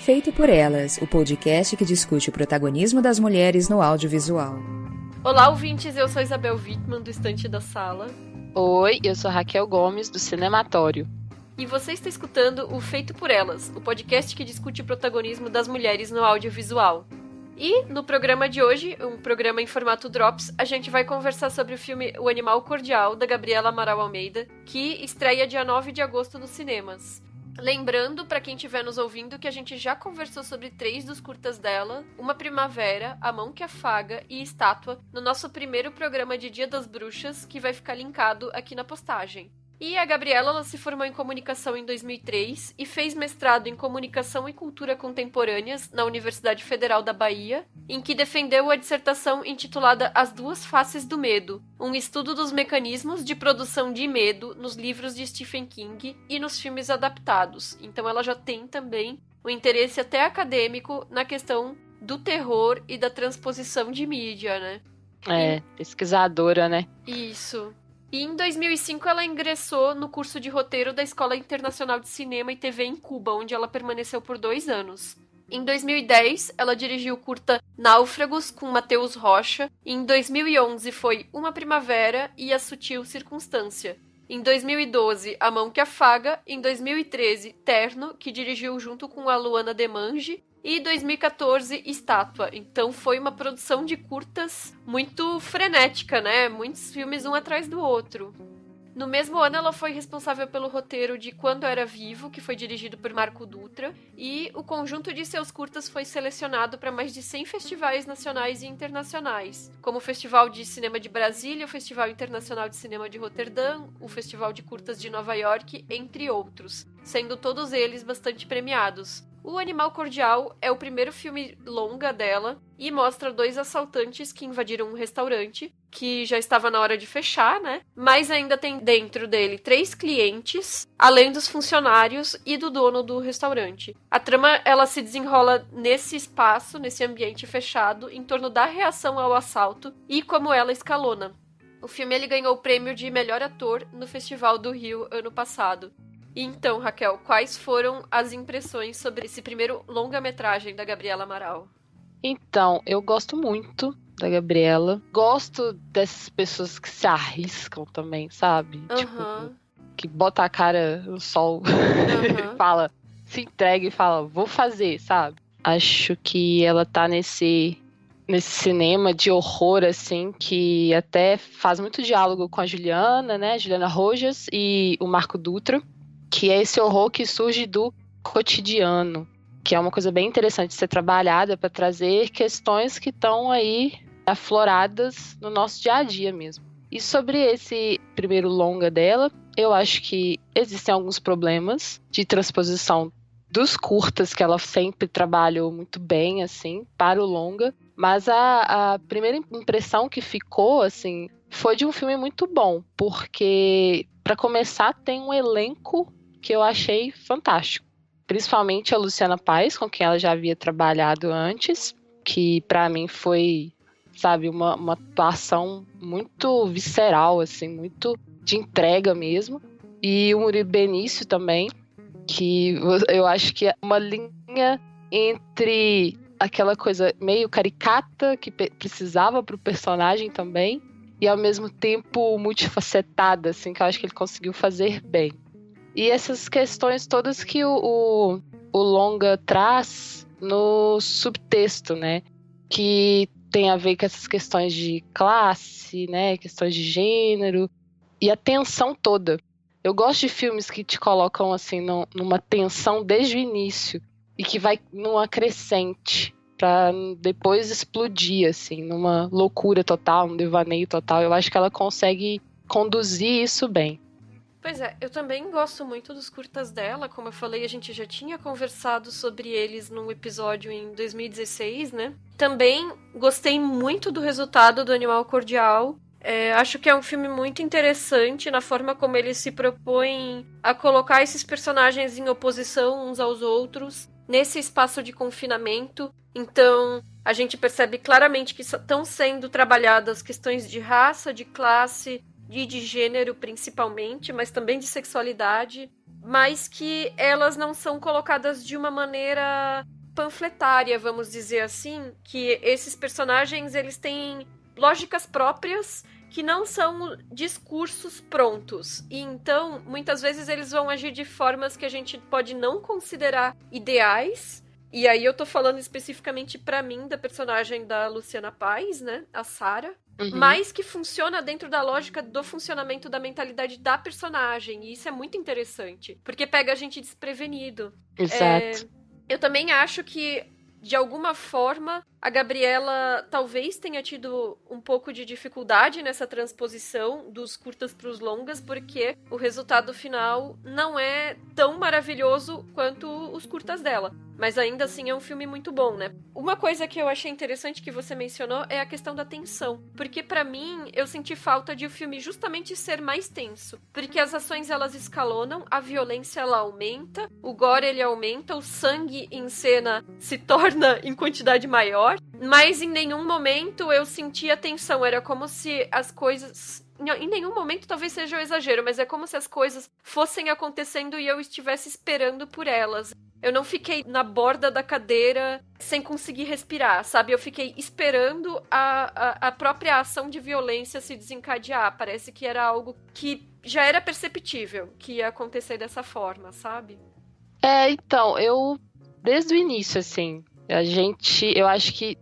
Feito por Elas, o podcast que discute o protagonismo das mulheres no audiovisual. Olá, ouvintes, eu sou Isabel Wittmann, do Estante da Sala. Oi, eu sou Raquel Gomes, do Cinematório. E você está escutando o Feito por Elas, o podcast que discute o protagonismo das mulheres no audiovisual. E, no programa de hoje, um programa em formato Drops, a gente vai conversar sobre o filme O Animal Cordial, da Gabriela Amaral Almeida, que estreia dia 9 de agosto nos cinemas. Lembrando, para quem estiver nos ouvindo, que a gente já conversou sobre 3 dos curtas dela, Uma Primavera, A Mão que Afaga e Estátua, no nosso primeiro programa de Dia das Bruxas, que vai ficar linkado aqui na postagem. E a Gabriela, ela se formou em comunicação em 2003 e fez mestrado em comunicação e cultura contemporâneas na Universidade Federal da Bahia, em que defendeu a dissertação intitulada As Duas Faces do Medo, um estudo dos mecanismos de produção de medo nos livros de Stephen King e nos filmes adaptados. Então ela já tem também um interesse até acadêmico na questão do terror e da transposição de mídia, né? Pesquisadora, né? Isso. E em 2005 ela ingressou no curso de roteiro da Escola Internacional de Cinema e TV em Cuba, onde ela permaneceu por 2 anos. Em 2010, ela dirigiu o curta Náufragos, com Matheus Rocha. E em 2011 foi Uma Primavera e A Sutil Circunstância. Em 2012, A Mão que Afaga. Em 2013, Terno, que dirigiu junto com a Luana Demange. E 2014, Estátua. Então foi uma produção de curtas muito frenética, né? Muitos filmes um atrás do outro. No mesmo ano, ela foi responsável pelo roteiro de Quando Era Vivo, que foi dirigido por Marco Dutra, e o conjunto de seus curtas foi selecionado para mais de 100 festivais nacionais e internacionais, como o Festival de Cinema de Brasília, o Festival Internacional de Cinema de Roterdã, o Festival de Curtas de Nova York, entre outros, sendo todos eles bastante premiados. O Animal Cordial é o primeiro filme longa dela e mostra 2 assaltantes que invadiram um restaurante, que já estava na hora de fechar, né? Mas ainda tem dentro dele 3 clientes, além dos funcionários e do dono do restaurante. A trama, ela se desenrola nesse espaço, nesse ambiente fechado, em torno da reação ao assalto e como ela escalona. O filme ele ganhou o prêmio de melhor ator no Festival do Rio ano passado. Então, Raquel, quais foram as impressões sobre esse primeiro longa-metragem da Gabriela Amaral? Então, eu gosto muito da Gabriela. Gosto dessas pessoas que se arriscam também, sabe? Tipo, que bota a cara no sol e fala, se entrega e fala, vou fazer, sabe? Acho que ela tá nesse cinema de horror, assim, que até faz muito diálogo com a Juliana, né? Juliana Rojas e o Marco Dutra, que é esse horror que surge do cotidiano, que é uma coisa bem interessante de ser trabalhada para trazer questões que estão aí afloradas no nosso dia a dia mesmo. E sobre esse primeiro longa dela, eu acho que existem alguns problemas de transposição dos curtas, que ela sempre trabalhou muito bem, assim, para o longa, mas a primeira impressão que ficou, assim, foi de um filme muito bom, porque, para começar, tem um elenco que eu achei fantástico. Principalmente a Luciana Paes, com quem ela já havia trabalhado antes, que para mim foi, sabe, uma atuação muito visceral, assim, muito de entrega mesmo. E o Murilo Benício também, que eu acho que é uma linha entre aquela coisa meio caricata que precisava pro personagem também, e ao mesmo tempo multifacetada, assim, que eu acho que ele conseguiu fazer bem. E essas questões todas que o longa traz no subtexto, né? Que tem a ver com essas questões de classe, né? Questões de gênero e a tensão toda. Eu gosto de filmes que te colocam assim numa tensão desde o início e que vai numa crescente para depois explodir, assim, numa loucura total, um devaneio total. Eu acho que ela consegue conduzir isso bem. Pois é, eu também gosto muito dos curtas dela. Como eu falei, a gente já tinha conversado sobre eles num episódio em 2016, né? Também gostei muito do resultado do Animal Cordial. Acho que é um filme muito interessante na forma como ele se propõe a colocar esses personagens em oposição uns aos outros nesse espaço de confinamento. Então, a gente percebe claramente que estão sendo trabalhadas questões de raça, de classe, de gênero principalmente, mas também de sexualidade. mas que elas não são colocadas de uma maneira panfletária, vamos dizer assim, que esses personagens, eles têm lógicas próprias que não são discursos prontos. E então, muitas vezes eles vão agir de formas que a gente pode não considerar ideais. E aí eu tô falando especificamente pra mim da personagem da Luciana Paz, né, a Sarah. Mas que funciona dentro da lógica do funcionamento da mentalidade da personagem. E isso é muito interessante, porque pega a gente desprevenido. Exato. Eu também acho que, de alguma forma, a Gabriela talvez tenha tido um pouco de dificuldade nessa transposição dos curtas para os longas, porque o resultado final não é tão maravilhoso quanto os curtas dela. Mas ainda assim é um filme muito bom, né? Uma coisa que eu achei interessante que você mencionou é a questão da tensão. Porque pra mim, eu senti falta de o filme justamente ser mais tenso. Porque as ações elas escalonam, a violência ela aumenta, o gore ele aumenta, o sangue em cena se torna em quantidade maior. Mas em nenhum momento eu senti a tensão. Era como se as coisas... Em nenhum momento talvez seja um exagero, mas é como se as coisas fossem acontecendo e eu estivesse esperando por elas. Eu não fiquei na borda da cadeira sem conseguir respirar, sabe? Eu fiquei esperando a própria ação de violência se desencadear. Parece que era algo que já era perceptível que ia acontecer dessa forma, sabe? Então, desde o início, assim, eu acho que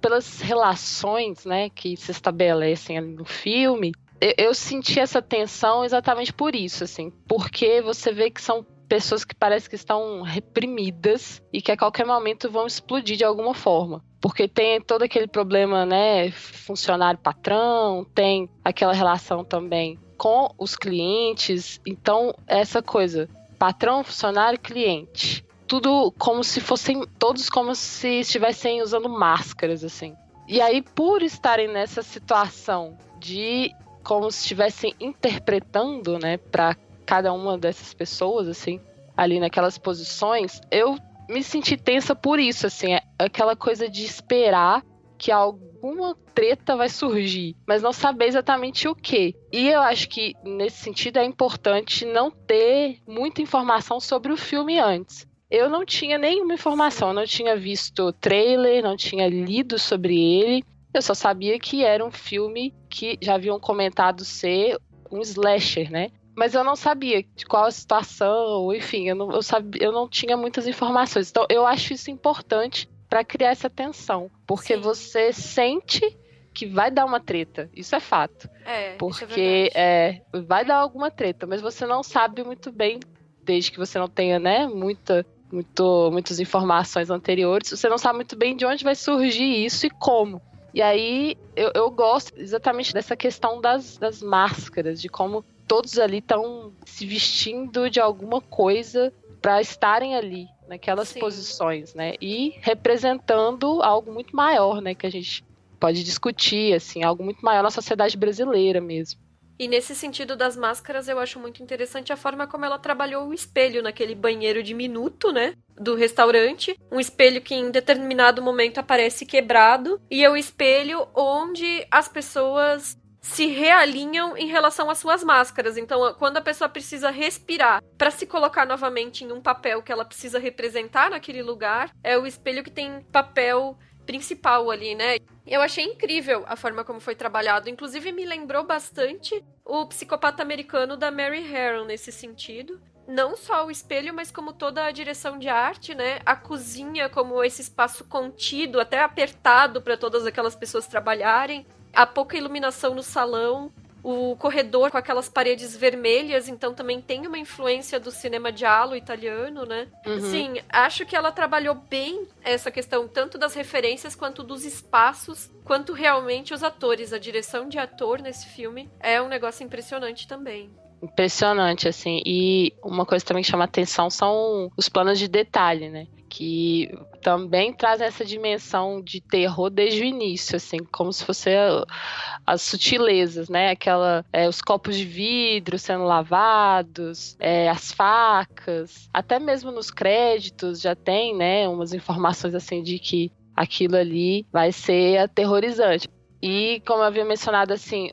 pelas relações, né, que se estabelecem ali no filme, eu senti essa tensão exatamente por isso, assim, porque você vê que são pessoas que parece que estão reprimidas e que a qualquer momento vão explodir de alguma forma. Porque tem todo aquele problema, né, funcionário-patrão, tem aquela relação também com os clientes. Então, essa coisa, patrão, funcionário, cliente, tudo como se fossem, todos como se estivessem usando máscaras, assim. E aí, por estarem nessa situação de como se estivessem interpretando, né, para cada uma dessas pessoas, assim, ali naquelas posições, eu me senti tensa por isso, assim, aquela coisa de esperar que alguma treta vai surgir, mas não saber exatamente o quê. E eu acho que, nesse sentido, é importante não ter muita informação sobre o filme antes. Eu não tinha nenhuma informação, eu não tinha visto trailer, não tinha lido sobre ele, eu só sabia que era um filme que já haviam comentado ser um slasher, né? Mas eu não sabia de qual a situação, enfim, eu não tinha muitas informações. Então, eu acho isso importante para criar essa tensão. Porque Sim. Você sente que vai dar uma treta. Isso é fato. Porque vai dar alguma treta, mas você não sabe muito bem, desde que você não tenha, né, muitas informações anteriores, você não sabe muito bem de onde vai surgir isso e como. E aí, eu gosto exatamente dessa questão das máscaras, de como todos ali estão se vestindo de alguma coisa para estarem ali, naquelas Sim. posições, né? E representando algo muito maior, né? Que a gente pode discutir, assim, algo muito maior na sociedade brasileira mesmo. E nesse sentido das máscaras, eu acho muito interessante a forma como ela trabalhou o espelho naquele banheiro diminuto, né? Do restaurante. Um espelho que em determinado momento aparece quebrado. E é o espelho onde as pessoas se realinham em relação às suas máscaras. Então, quando a pessoa precisa respirar para se colocar novamente em um papel que ela precisa representar naquele lugar, é o espelho que tem papel principal ali, né? Eu achei incrível a forma como foi trabalhado. Inclusive, me lembrou bastante o Psicopata Americano da Mary Harron nesse sentido. Não só o espelho, mas como toda a direção de arte, né? A cozinha como esse espaço contido, até apertado para todas aquelas pessoas trabalharem. A pouca iluminação no salão, o corredor com aquelas paredes vermelhas, então também tem uma influência do cinema giallo italiano, né? Uhum. Sim, acho que ela trabalhou bem essa questão, tanto das referências, quanto dos espaços, quanto realmente os atores. A direção de ator nesse filme é um negócio impressionante também. Impressionante, assim. E uma coisa também que chama atenção são os planos de detalhe, né? Que também traz essa dimensão de terror desde o início, assim, como se fosse as sutilezas, né? Os copos de vidro sendo lavados, as facas, até mesmo nos créditos já tem, né, umas informações assim de que aquilo ali vai ser aterrorizante. E como eu havia mencionado, assim,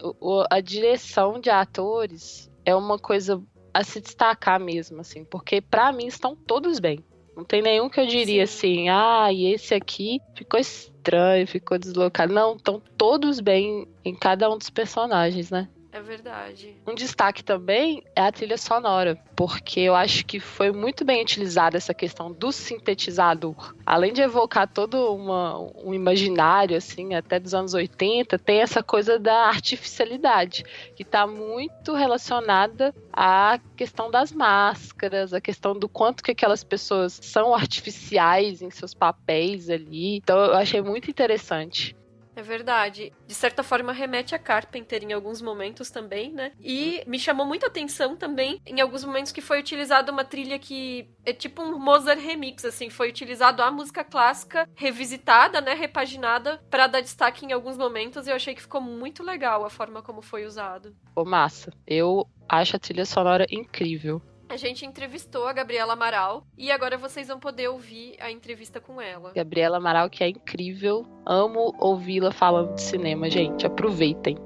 a direção de atores é uma coisa a se destacar mesmo, assim, porque pra mim estão todos bem. Não tem nenhum que eu diria assim, e esse aqui ficou estranho, ficou deslocado. Não, estão todos bem em cada um dos personagens, né? É verdade. Um destaque também é a trilha sonora, porque eu acho que foi muito bem utilizada essa questão do sintetizador. Além de evocar todo um imaginário, assim, até dos anos 80, tem essa coisa da artificialidade, que está muito relacionada à questão das máscaras, a questão do quanto que aquelas pessoas são artificiais em seus papéis ali. Então eu achei muito interessante. É verdade. De certa forma, remete a Carpenter em alguns momentos também, né? E me chamou muita atenção também em alguns momentos que foi utilizada uma trilha que é tipo um Mozart remix, assim. Foi utilizado a música clássica revisitada, né? Repaginada para dar destaque em alguns momentos. E eu achei que ficou muito legal a forma como foi usado. Ô, massa. Eu acho a trilha sonora incrível. A gente entrevistou a Gabriela Amaral e agora vocês vão poder ouvir a entrevista com ela. Gabriela Amaral, que é incrível. Amo ouvi-la falando de cinema, gente. Aproveitem.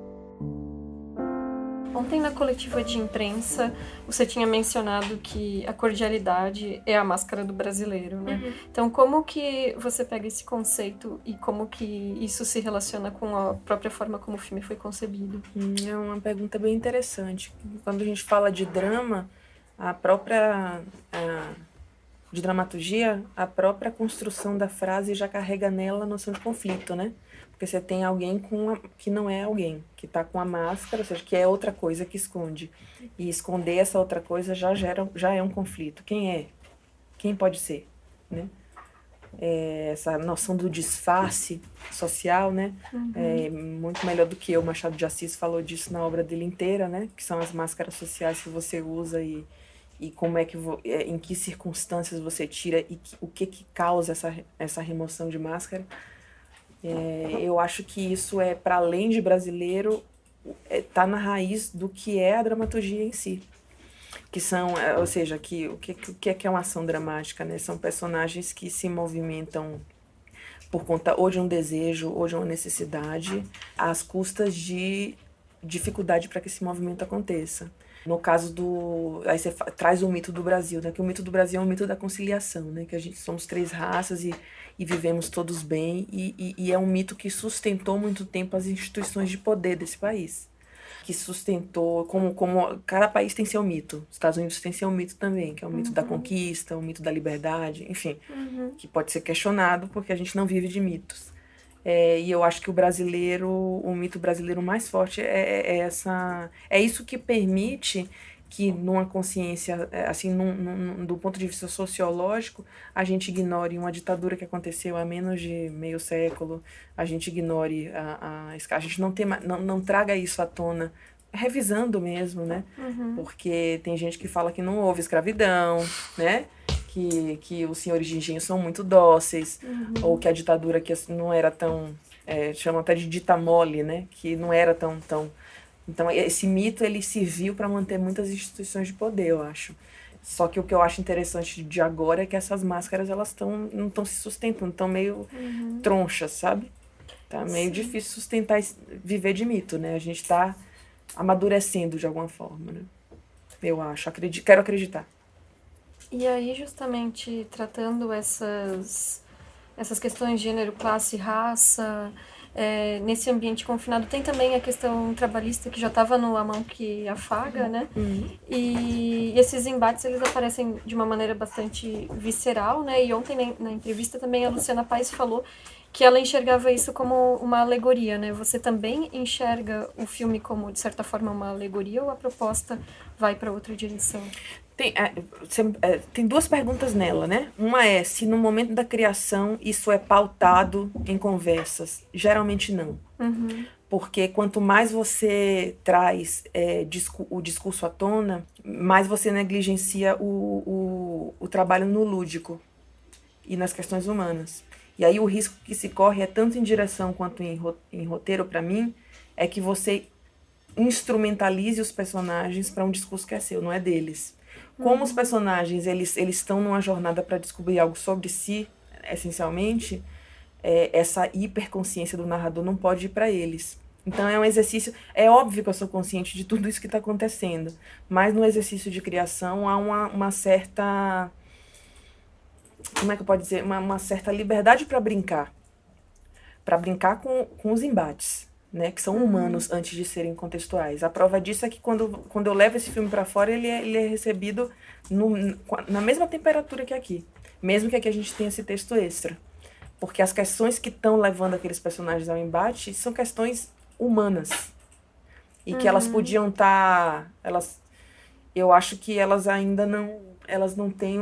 Ontem na coletiva de imprensa, você tinha mencionado que a cordialidade é a máscara do brasileiro, né? Uhum. Então, como que você pega esse conceito e como que isso se relaciona com a própria forma como o filme foi concebido? É uma pergunta bem interessante. Quando a gente fala de drama, a própria de dramaturgia, a própria construção da frase já carrega nela a noção de conflito, né? Porque você tem alguém que não é alguém, que está com a máscara, ou seja, que é outra coisa que esconde. E esconder essa outra coisa já é um conflito. Quem é? Quem pode ser? Né? Essa noção do disfarce social, né? Uhum. É muito melhor do que eu. Machado de Assis falou disso na obra dele inteira, né? Que são as máscaras sociais que você usa e como é que em que circunstâncias você tira e o que causa essa remoção de máscara. Eu acho que isso para além de brasileiro, tá na raiz do que é a dramaturgia em si. Que são, ou seja, o que é uma ação dramática, né? São personagens que se movimentam por conta ou de um desejo ou de uma necessidade, às custas de dificuldade para que esse movimento aconteça. No caso aí você traz o mito do Brasil, né? Que o mito do Brasil é um mito da conciliação, né? Que a gente somos 3 raças e vivemos todos bem, e é um mito que sustentou muito tempo as instituições de poder desse país. Que sustentou, como cada país tem seu mito. Os Estados Unidos tem seu mito também, que é o mito da conquista, o mito da liberdade, enfim, que pode ser questionado porque a gente não vive de mitos. E eu acho que o mito brasileiro mais forte é isso que permite que numa consciência, assim, do ponto de vista sociológico, a gente ignore uma ditadura que aconteceu há menos de meio século, a gente ignore a gente não traga isso à tona, revisando mesmo, né? Porque tem gente que fala que não houve escravidão, né? Que os senhores de engenho são muito dóceis, ou que a ditadura que não era tão, chamam até de dita mole, né? Que não era tão... Então, esse mito, ele serviu para manter muitas instituições de poder, eu acho. Só que o que eu acho interessante de agora é que essas máscaras, elas não estão se sustentando, estão meio tronchas, sabe? Tá meio difícil sustentar, viver de mito, né? A gente está amadurecendo de alguma forma, né? Eu acho, quero acreditar. E aí, justamente, tratando essas questões de gênero, classe, raça... nesse ambiente confinado, tem também a questão trabalhista que já estava no A Mão que Afaga, né? E esses embates, eles aparecem de uma maneira bastante visceral, né? E ontem, na entrevista, também a Luciana Paes falou que ela enxergava isso como uma alegoria, né? Você também enxerga o filme como, de certa forma, uma alegoria ou a proposta vai para outra direção? Tem 2 perguntas nela, né? Uma é se no momento da criação isso é pautado em conversas. Geralmente não. Porque quanto mais você traz o discurso à tona, mais você negligencia o trabalho no lúdico e nas questões humanas. E aí o risco que se corre tanto em direção quanto em roteiro, para mim, é que você instrumentalize os personagens para um discurso que é seu, não é deles. Como os personagens eles estão numa jornada para descobrir algo sobre si, essencialmente, essa hiperconsciência do narrador não pode ir para eles. Então é um exercício, é óbvio que eu sou consciente de tudo isso que está acontecendo, mas no exercício de criação há uma certa, como é que eu posso dizer, uma certa liberdade para brincar com os embates, né, que são humanos antes de serem contextuais. A prova disso é que quando eu levo esse filme para fora, ele é recebido na mesma temperatura que aqui, mesmo que aqui a gente tenha esse texto extra. Porque as questões que estão levando aqueles personagens ao embate são questões humanas. E que elas podiam estar... eu acho que elas ainda não... Elas não têm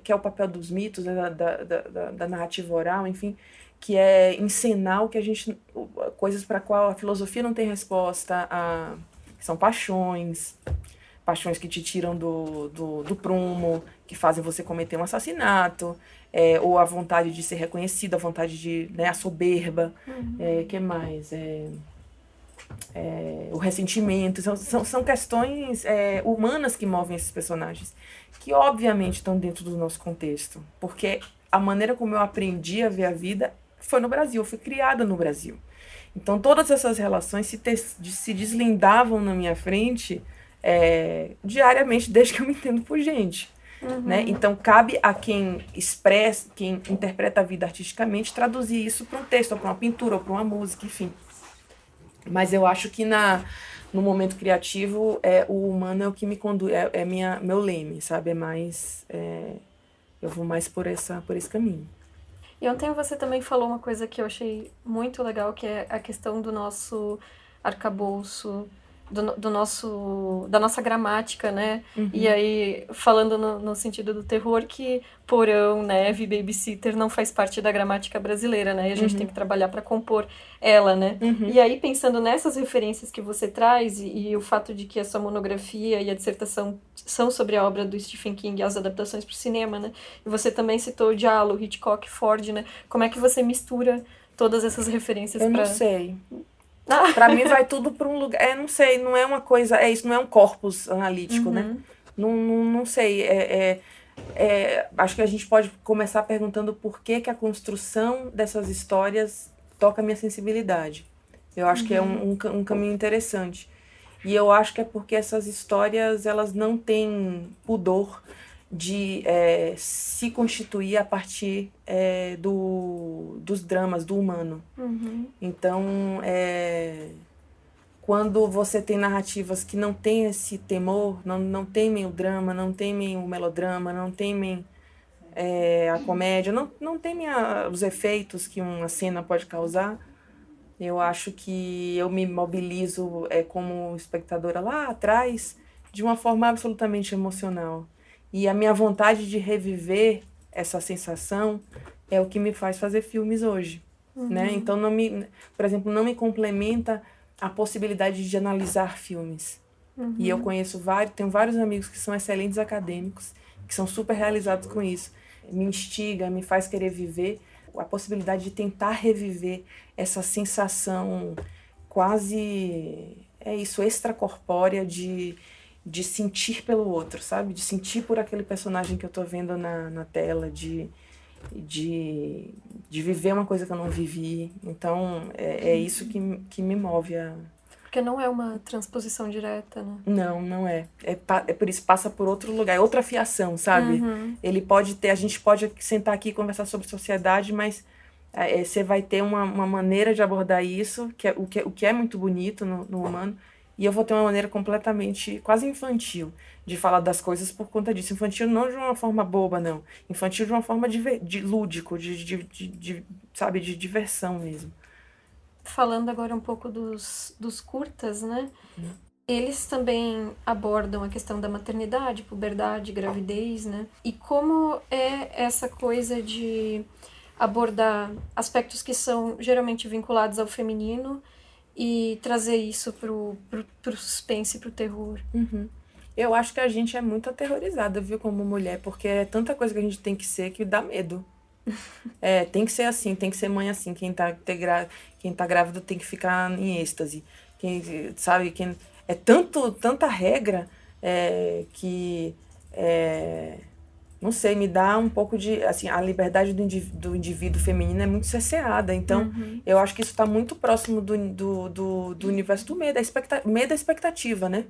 que é o papel dos mitos, né, da narrativa oral, enfim, que é encenar o que a gente... coisas para qual a filosofia não tem resposta. São paixões que te tiram do prumo, que fazem você cometer um assassinato, ou a vontade de ser reconhecido, a vontade de... né, a soberba, que mais? O ressentimento. São questões humanas que movem esses personagens, que obviamente estão dentro do nosso contexto, porque a maneira como eu aprendi a ver a vida foi no Brasil, eu fui criada no Brasil. Então todas essas relações se deslindavam na minha frente diariamente, desde que eu me entendo por gente. Né? Então cabe a quem expressa, quem interpreta a vida artisticamente, traduzir isso para um texto, ou para uma pintura, ou para uma música, enfim. Mas eu acho que no momento criativo, o humano é o que me conduz, meu leme, sabe? Eu vou mais por esse caminho. E ontem você também falou uma coisa que eu achei muito legal, que é a questão do nosso arcabouço, da nossa gramática, né? E aí, falando no sentido do terror, que porão, neve, babysitter não faz parte da gramática brasileira, né? E a gente tem que trabalhar para compor ela, né? E aí, pensando nessas referências que você traz e o fato de que essa monografia e a dissertação são sobre a obra do Stephen King e as adaptações para o cinema, né? E você também citou o Diallo, Hitchcock, Ford, né? Como é que você mistura todas essas referências Eu não sei. Pra mim vai tudo pra um lugar. Não sei, não é uma coisa. Isso não é um corpus analítico, né? Não sei. Acho que a gente pode começar perguntando por que a construção dessas histórias toca a minha sensibilidade. Eu acho que é um caminho interessante. E eu acho que é porque essas histórias, elas não têm pudor de se constituir a partir dos dramas, do humano. Então, quando você tem narrativas que não têm esse temor, não temem o drama, não temem o melodrama, não temem a comédia, não temem os efeitos que uma cena pode causar, eu acho que eu me mobilizo como espectadora lá atrás de uma forma absolutamente emocional. E a minha vontade de reviver essa sensação é o que me faz fazer filmes hoje. Né? Então, por exemplo, não me complementa a possibilidade de analisar filmes. E eu tenho vários amigos que são excelentes acadêmicos, que são super realizados com isso. Me instiga, me faz querer viver a possibilidade de tentar reviver essa sensação quase, extracorpórea de sentir pelo outro, sabe? De sentir por aquele personagem que eu tô vendo na tela, de viver uma coisa que eu não vivi. Então, é isso que me move a... Porque não é uma transposição direta, né? Não é. É por isso passa por outro lugar, é outra fiação, sabe? A gente pode sentar aqui e conversar sobre sociedade, mas você vai ter uma maneira de abordar isso, o que é muito bonito no humano, e eu vou ter uma maneira completamente, quase infantil, de falar das coisas por conta disso. Infantil não de uma forma boba, não. Infantil de uma forma de lúdico, sabe, de diversão mesmo. Falando agora um pouco dos curtas, né? Eles também abordam a questão da maternidade, puberdade, gravidez, né? E como é essa coisa de abordar aspectos que são geralmente vinculados ao feminino e trazer isso pro suspense, pro terror. Eu acho que a gente é muito aterrorizada, viu, como mulher, porque é tanta coisa que a gente tem que ser que dá medo. Tem que ser assim, tem que ser mãe assim. Quem tá grávido tem que ficar em êxtase. Tanta regra que não sei, me dá um pouco de, assim, a liberdade do indivíduo feminino é muito cerceada, então eu acho que isso está muito próximo do universo do medo, medo da expectativa, né?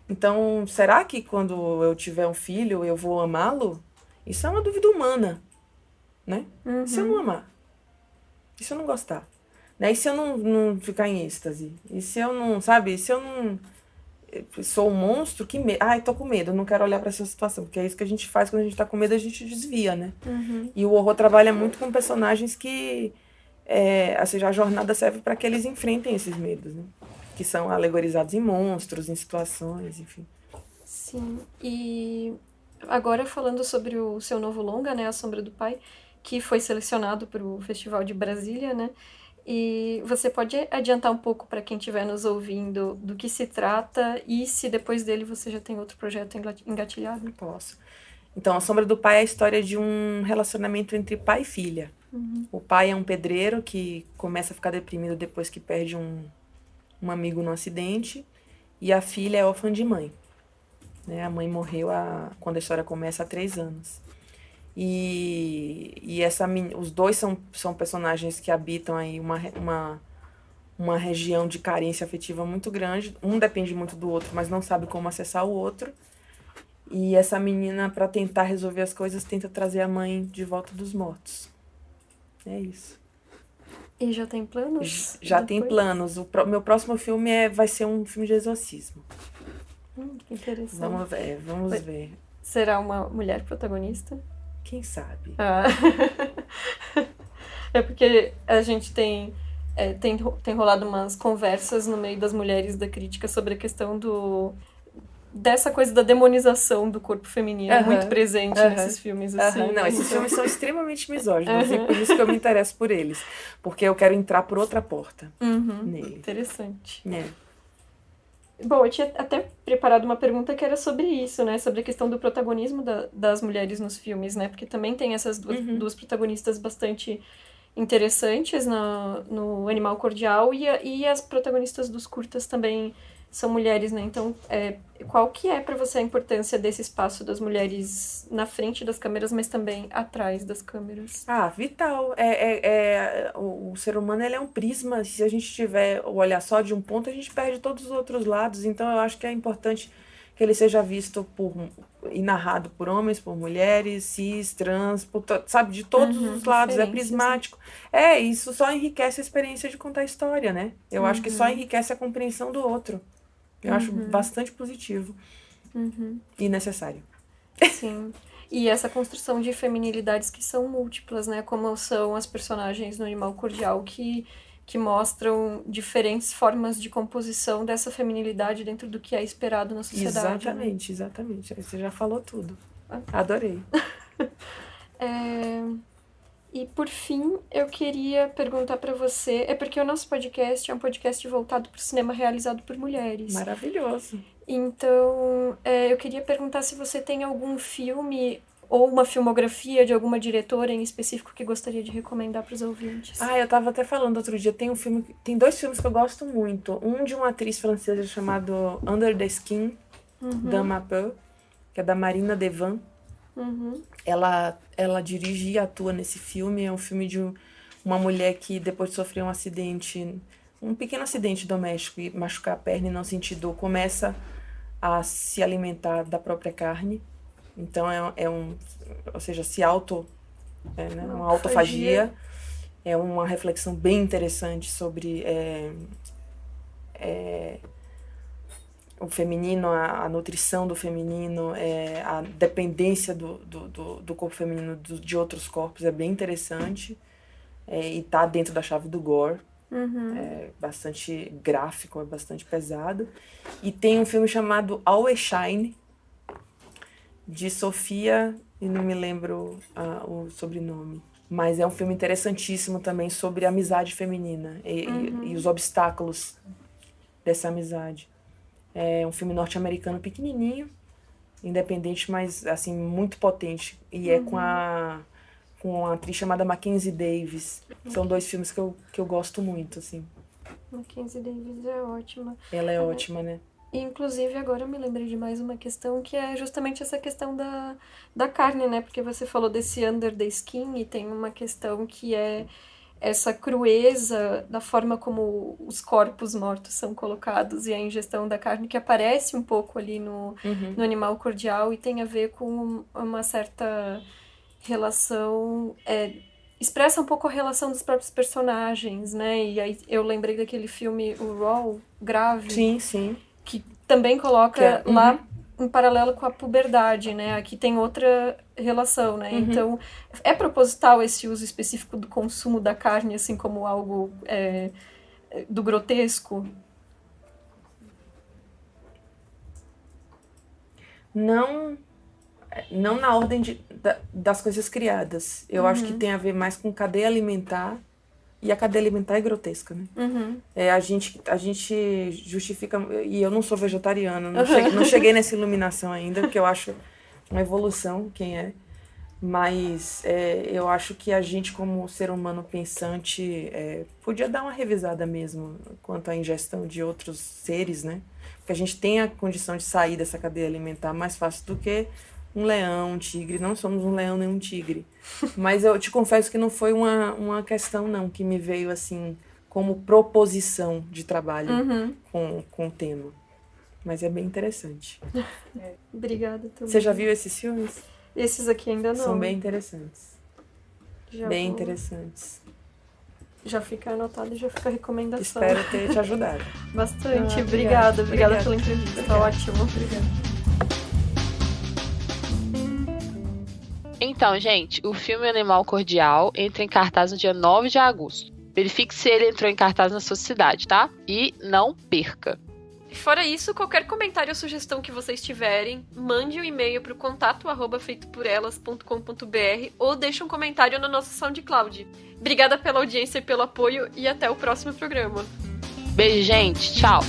Então, será que quando eu tiver um filho eu vou amá-lo? Isso é uma dúvida humana, né? E se eu não amar? E se eu não gostar? Né? E se eu não ficar em êxtase? E se eu não, sabe? E se eu não sou um monstro? Que medo. Ai, tô com medo, não quero olhar pra essa situação. Porque é isso que a gente faz quando a gente tá com medo, a gente desvia, né? E o horror trabalha muito com personagens que... ou seja, a jornada serve para que eles enfrentem esses medos, né? Que são alegorizados em monstros, em situações, enfim. Sim, e agora falando sobre o seu novo longa, né, A Sombra do Pai, que foi selecionado para o Festival de Brasília, né? E você pode adiantar um pouco para quem estiver nos ouvindo do que se trata e se depois dele você já tem outro projeto engatilhado? Posso. Então, A Sombra do Pai é a história de um relacionamento entre pai e filha. O pai é um pedreiro que começa a ficar deprimido depois que perde um amigo no acidente, e a filha é órfã de mãe. Né? A mãe morreu quando a história começa há 3 anos. E os dois são personagens que habitam aí uma região de carência afetiva muito grande. Um depende muito do outro, mas não sabe como acessar o outro. E essa menina, para tentar resolver as coisas, tenta trazer a mãe de volta dos mortos. É isso. E já tem planos? Já tem planos. Meu próximo filme vai ser um filme de exorcismo. Que interessante. Vamos ver. Será uma mulher protagonista? Quem sabe? É porque a gente tem rolado umas conversas no meio das mulheres da crítica sobre a questão dessa coisa da demonização do corpo feminino, muito presente nesses filmes, assim. Não, esses filmes são extremamente misóginos, e por isso que eu me interesso por eles. Porque eu quero entrar por outra porta nele. Interessante. É. Bom, eu tinha até preparado uma pergunta que era sobre isso, né? Sobre a questão do protagonismo das mulheres nos filmes, né? Porque também tem essas duas protagonistas bastante interessantes no Animal Cordial e as protagonistas dos curtas também são mulheres, né? Então, qual que é pra você a importância desse espaço das mulheres na frente das câmeras, mas também atrás das câmeras? Vital. O ser humano ele é um prisma. Se a gente tiver o olhar só de um ponto, a gente perde todos os outros lados. Então, eu acho que é importante que ele seja visto e narrado por homens, por mulheres, cis, trans, sabe, de todos os lados. É prismático. Isso só enriquece a experiência de contar a história, né? Eu acho que só enriquece a compreensão do outro. Eu acho bastante positivo e necessário. Sim. E essa construção de feminilidades que são múltiplas, né? Como são as personagens no Animal Cordial que mostram diferentes formas de composição dessa feminilidade dentro do que é esperado na sociedade. Exatamente. Aí você já falou tudo. Adorei. E por fim, eu queria perguntar pra você, porque o nosso podcast é um podcast voltado para o cinema realizado por mulheres. Maravilhoso. Então, eu queria perguntar se você tem algum filme ou uma filmografia de alguma diretora em específico que gostaria de recomendar para os ouvintes. Eu tava até falando outro dia, tem 2 filmes que eu gosto muito. Um de uma atriz francesa chamado Under the Skin, D'un Peu, que é da Marina Devan. Ela dirige e atua nesse filme. É um filme de uma mulher que, depois de sofrer um pequeno acidente doméstico e machucar a perna e não sentir dor, começa a se alimentar da própria carne. Então ou seja, uma autofagia. É uma reflexão bem interessante sobre o feminino, a nutrição do feminino, a dependência do corpo feminino de outros corpos. É bem interessante. E tá dentro da chave do gore. É bastante gráfico, é bastante pesado. E tem um filme chamado Always Shine, de Sofia, e não me lembro o sobrenome. Mas é um filme interessantíssimo também sobre a amizade feminina e os obstáculos dessa amizade. É um filme norte-americano pequenininho, independente, mas assim muito potente. E é com uma atriz chamada Mackenzie Davis. São 2 filmes que eu gosto muito, assim. Mackenzie Davis é ótima. Ela é ótima, né? Inclusive, agora eu me lembrei de mais uma questão, que é justamente essa questão da carne, né? Porque você falou desse under the skin, e tem uma questão que é essa crueza da forma como os corpos mortos são colocados e a ingestão da carne, que aparece um pouco ali no Animal Cordial, e tem a ver com uma certa relação... expressa um pouco a relação dos próprios personagens, né? E aí eu lembrei daquele filme, o Raw, Grave. Sim, sim. Que também coloca lá em paralelo com a puberdade, né? Aqui tem outra relação, né? Então, é proposital esse uso específico do consumo da carne, assim, como algo do grotesco? Não na ordem das coisas criadas. Eu acho que tem a ver mais com cadeia alimentar. E a cadeia alimentar é grotesca, né? A gente justifica... E eu não sou vegetariana, não cheguei nessa iluminação ainda, porque eu acho uma evolução, quem é. Mas eu acho que a gente, como ser humano pensante, podia dar uma revisada mesmo quanto à ingestão de outros seres, né? Porque a gente tem a condição de sair dessa cadeia alimentar mais fácil do que um leão, um tigre. Não somos um leão nem um tigre. Mas eu te confesso que não foi uma questão, não, que me veio assim como proposição de trabalho com o tema. Mas é bem interessante. Obrigada também. Você já viu esses filmes? Esses aqui ainda não. São bem interessantes. Interessantes. Já fica anotado e já fica a recomendação. Espero ter te ajudado. Bastante. Obrigada pela entrevista. Tá ótimo. Obrigada. Então, gente, o filme Animal Cordial entra em cartaz no dia 9 de agosto. Verifique se ele entrou em cartaz na sua cidade, tá? E não perca. Fora isso, qualquer comentário ou sugestão que vocês tiverem, mande um e-mail para o contato@feitoporelas.com.br ou deixe um comentário no nosso SoundCloud. Obrigada pela audiência e pelo apoio, e até o próximo programa. Beijo, gente. Tchau.